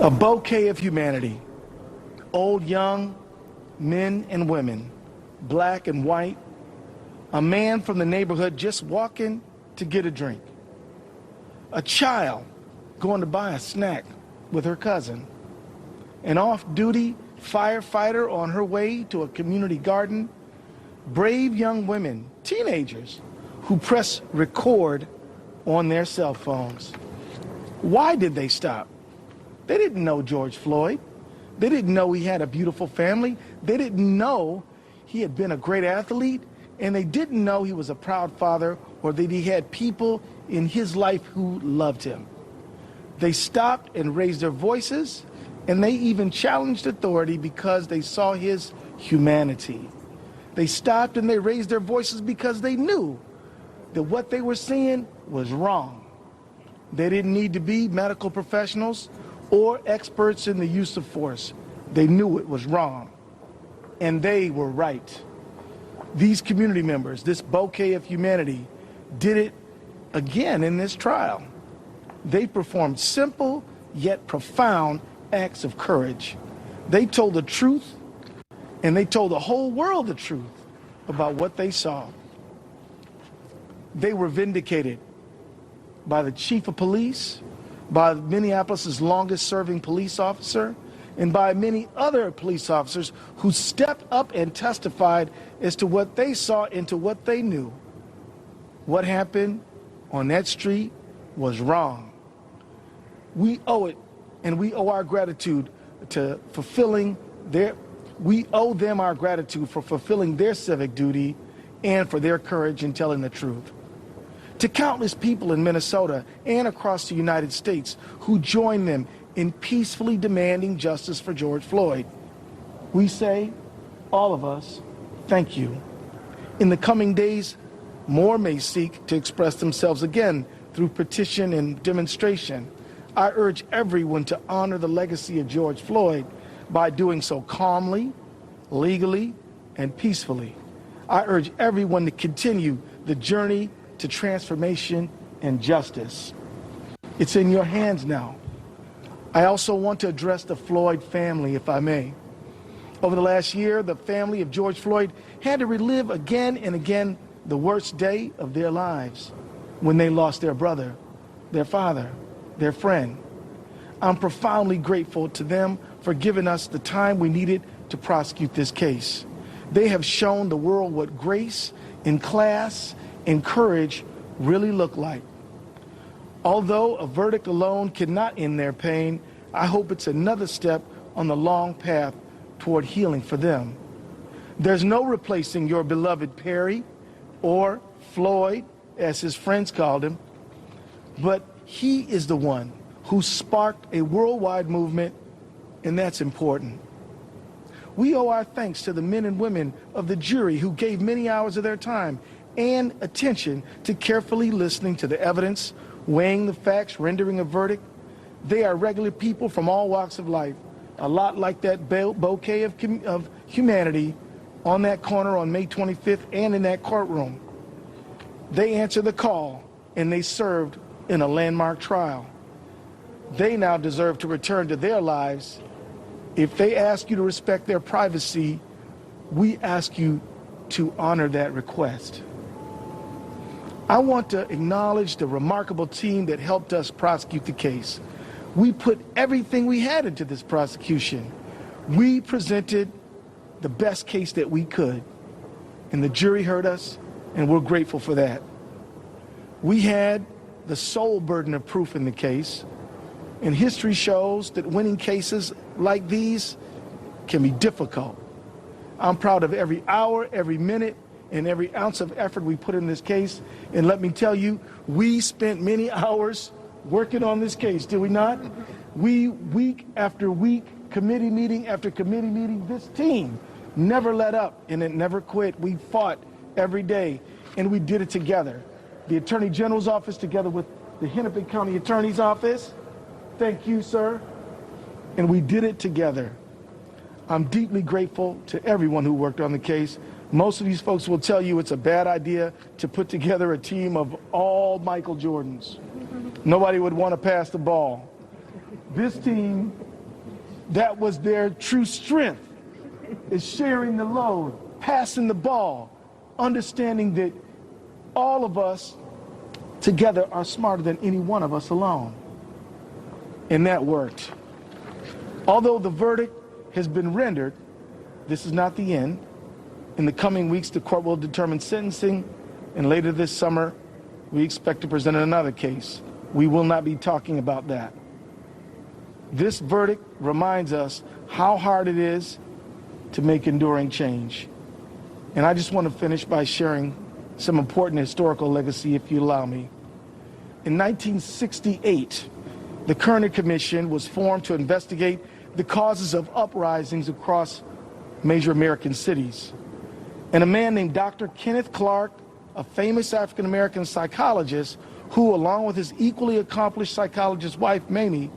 A bouquet of humanity, old, young, men and women, black and white, a man from the neighborhood just walking to get a drink, a child going to buy a snack with her cousin, an off-duty firefighter on her way to a community garden, brave young women, teenagers, who press record on their cell phones. Why did they stop? They didn't know George Floyd. They didn't know he had a beautiful family. They didn't know he had been a great athlete. And they didn't know he was a proud father or that he had people in his life who loved him. They stopped and raised their voices, and they even challenged authority because they saw his humanity. They stopped and they raised their voices because they knew that what they were seeing was wrong. They didn't need to be medical professionals or experts in the use of force. They knew it was wrong, and they were right. These community members, this bouquet of humanity, did it again in this trial. They performed simple yet profound acts of courage. They told the truth, and they told the whole world the truth about what they saw. They were vindicated by the chief of police, by Minneapolis' longest-serving police officer, and by many other police officers who stepped up and testified as to what they saw and to what they knew. What happened on that street was wrong. We owe it, and we owe our gratitude to we owe them our gratitude for fulfilling their civic duty and for their courage in telling the truth. To countless people in Minnesota and across the United States who joined them in peacefully demanding justice for George Floyd, we say, all of us, thank you. In the coming days, more may seek to express themselves again through petition and demonstration. I urge everyone to honor the legacy of George Floyd by doing so calmly, legally, and peacefully. I urge everyone to continue the journey to transformation and justice. It's in your hands now. I also want to address the Floyd family, if I may. Over the last year, the family of George Floyd had to relive again and again the worst day of their lives when they lost their brother, their father, their friend. I'm profoundly grateful to them for giving us the time we needed to prosecute this case. They have shown the world what grace and class and courage really look like. Although a verdict alone cannot end their pain, I hope it's another step on the long path toward healing for them. There's no replacing your beloved Perry, or Floyd, as his friends called him, but he is the one who sparked a worldwide movement, and that's important. We owe our thanks to the men and women of the jury who gave many hours of their time and attention to carefully listening to the evidence, weighing the facts, rendering a verdict. They are regular people from all walks of life, a lot like that bouquet of humanity on that corner on May 25th and in that courtroom. They answered the call, and they served in a landmark trial. They now deserve to return to their lives. If they ask you to respect their privacy, we ask you to honor that request. I want to acknowledge the remarkable team that helped us prosecute the case. We put everything we had into this prosecution. We presented the best case that we could, and the jury heard us, and we're grateful for that. We had the sole burden of proof in the case, and history shows that winning cases like these can be difficult. I'm proud of every hour, every minute, and every ounce of effort we put in this case. And let me tell you, we spent many hours working on this case, did we not? We, week after week, committee meeting after committee meeting, this team never let up and it never quit. We fought every day, and we did it together. The Attorney General's office together with the Hennepin County Attorney's office. Thank you, sir. And we did it together. I'm deeply grateful to everyone who worked on the case. Most of these folks will tell you it's a bad idea to put together a team of all Michael Jordans. Nobody would want to pass the ball. This team That was their true strength, is sharing the load, passing the ball, understanding that all of us together are smarter than any one of us alone. And that worked. Although the verdict has been rendered, this is not the end. In the coming weeks, the court will determine sentencing, and later this summer, we expect to present another case. We will not be talking about that. This verdict reminds us how hard it is to make enduring change. And I just want to finish by sharing some important historical legacy, if you allow me. In 1968, the Kerner Commission was formed to investigate the causes of uprisings across major American cities. And a man named Dr. Kenneth Clark, a famous African-American psychologist who, along with his equally accomplished psychologist wife, Mamie,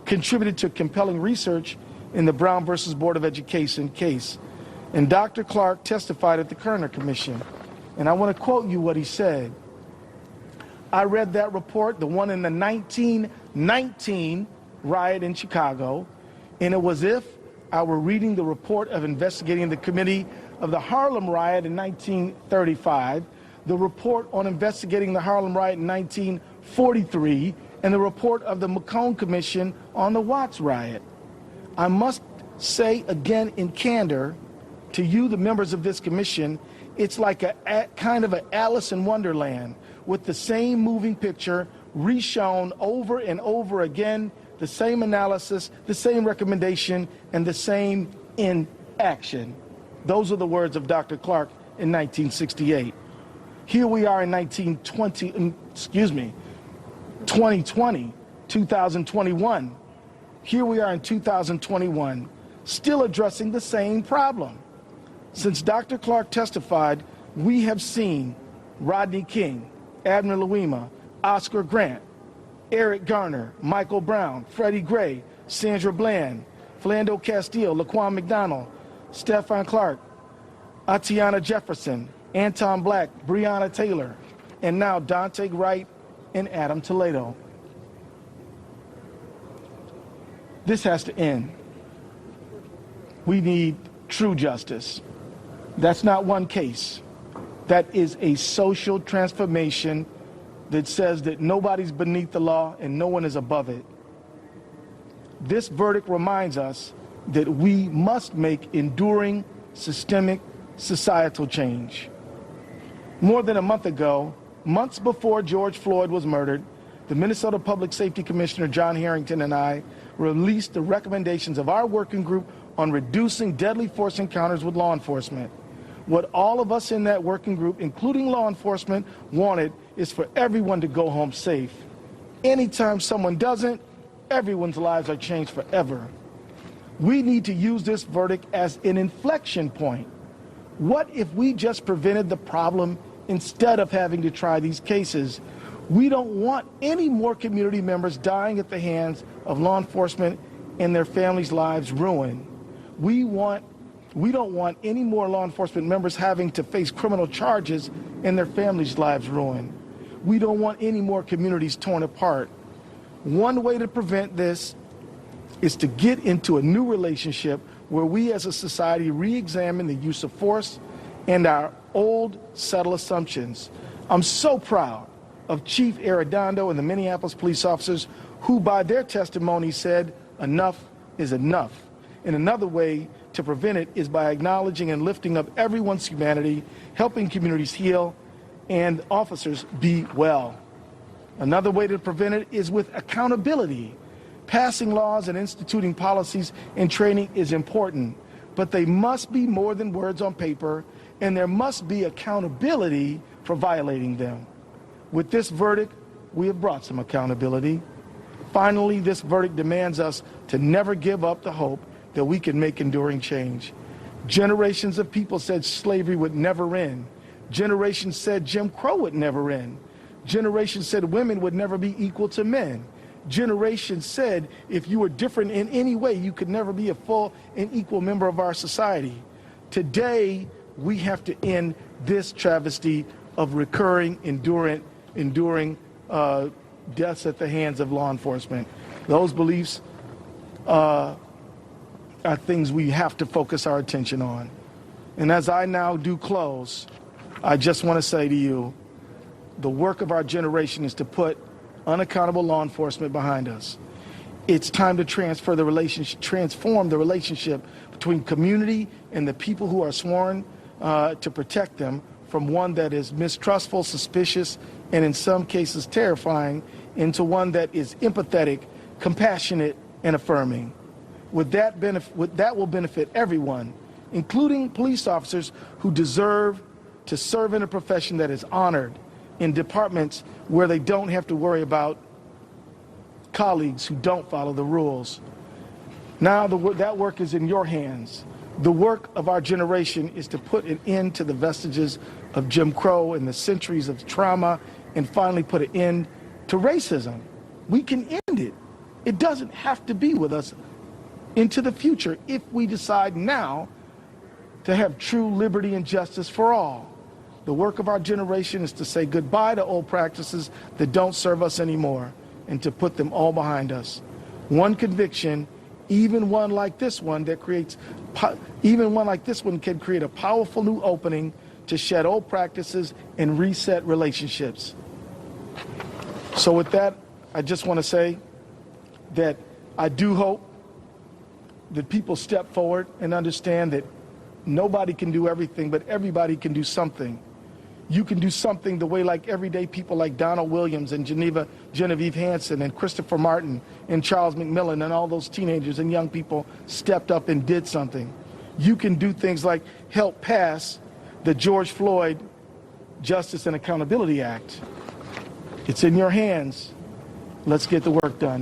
contributed to compelling research in the Brown versus Board of Education case. And Dr. Clark testified at the Kerner Commission. And I want to quote you what he said. I read that report, the one in the 1919 riot in Chicago, and it was as if I were reading the report of investigating the committee of the Harlem riot in 1935, the report on investigating the Harlem riot in 1943, and the report of the McCone Commission on the Watts riot. I must say again in candor to you, the members of this commission, it's like a kind of an Alice in Wonderland with the same moving picture reshown over and over again, the same analysis, the same recommendation, and the same inaction. Those are the words of Dr. Clark in 1968. Here we are in 2021. Here we are in 2021, still addressing the same problem. Since Dr. Clark testified, we have seen Rodney King, Abner Louima, Oscar Grant, Eric Garner, Michael Brown, Freddie Gray, Sandra Bland, Philando Castile, Laquan McDonald, Stephon Clark, Atiana Jefferson, Anton Black, Breonna Taylor, and now Dante Wright and Adam Toledo. This has to end. We need true justice. That's not one case. That is a social transformation that says that nobody's beneath the law and no one is above it. This verdict reminds us that we must make enduring systemic societal change. More than a month ago, months before George Floyd was murdered, the Minnesota Public Safety Commissioner John Harrington and I released the recommendations of our working group on reducing deadly force encounters with law enforcement. What all of us in that working group, including law enforcement, wanted is for everyone to go home safe. Anytime someone doesn't, everyone's lives are changed forever. We need to use this verdict as an inflection point. What if we just prevented the problem instead of having to try these cases? We don't want any more community members dying at the hands of law enforcement and their families' lives ruined. We don't want any more law enforcement members having to face criminal charges and their families' lives ruined. We don't want any more communities torn apart. One way to prevent this is to get into a new relationship where we as a society re-examine the use of force and our old settled assumptions. I'm so proud of Chief Arredondo and the Minneapolis police officers who by their testimony said enough is enough. And another way to prevent it is by acknowledging and lifting up everyone's humanity, helping communities heal, and officers be well. Another way to prevent it is with accountability. Passing laws and instituting policies and training is important, but they must be more than words on paper, and there must be accountability for violating them. With this verdict, we have brought some accountability. Finally, this verdict demands us to never give up the hope that we can make enduring change. Generations of people said slavery would never end. Generations said Jim Crow would never end. Generations said women would never be equal to men. Generations said if you were different in any way, you could never be a full and equal member of our society. Today, we have to end this travesty of recurring, enduring deaths at the hands of law enforcement. Those beliefs are things we have to focus our attention on. And as I now do close, I just want to say to you, the work of our generation is to put unaccountable law enforcement behind us. It's time to transform the relationship between community and the people who are sworn to protect them from one that is mistrustful, suspicious, and in some cases terrifying, into one that is empathetic, compassionate, and affirming. That will benefit everyone, including police officers who deserve to serve in a profession that is honored, in departments where they don't have to worry about colleagues who don't follow the rules. Now that work is in your hands. The work of our generation is to put an end to the vestiges of Jim Crow and the centuries of trauma, and finally put an end to racism. We can end it. It doesn't have to be with us into the future if we decide now to have true liberty and justice for all. The work of our generation is to say goodbye to old practices that don't serve us anymore and to put them all behind us. One conviction, even one like this one can create a powerful new opening to shed old practices and reset relationships. So with that, I just want to say that I do hope that people step forward and understand that nobody can do everything, but everybody can do something. You can do something the way like everyday people like Donald Williams and Genevieve Hanson and Christopher Martin and Charles McMillan and all those teenagers and young people stepped up and did something. You can do things like help pass the George Floyd Justice and Accountability Act. It's in your hands. Let's get the work done.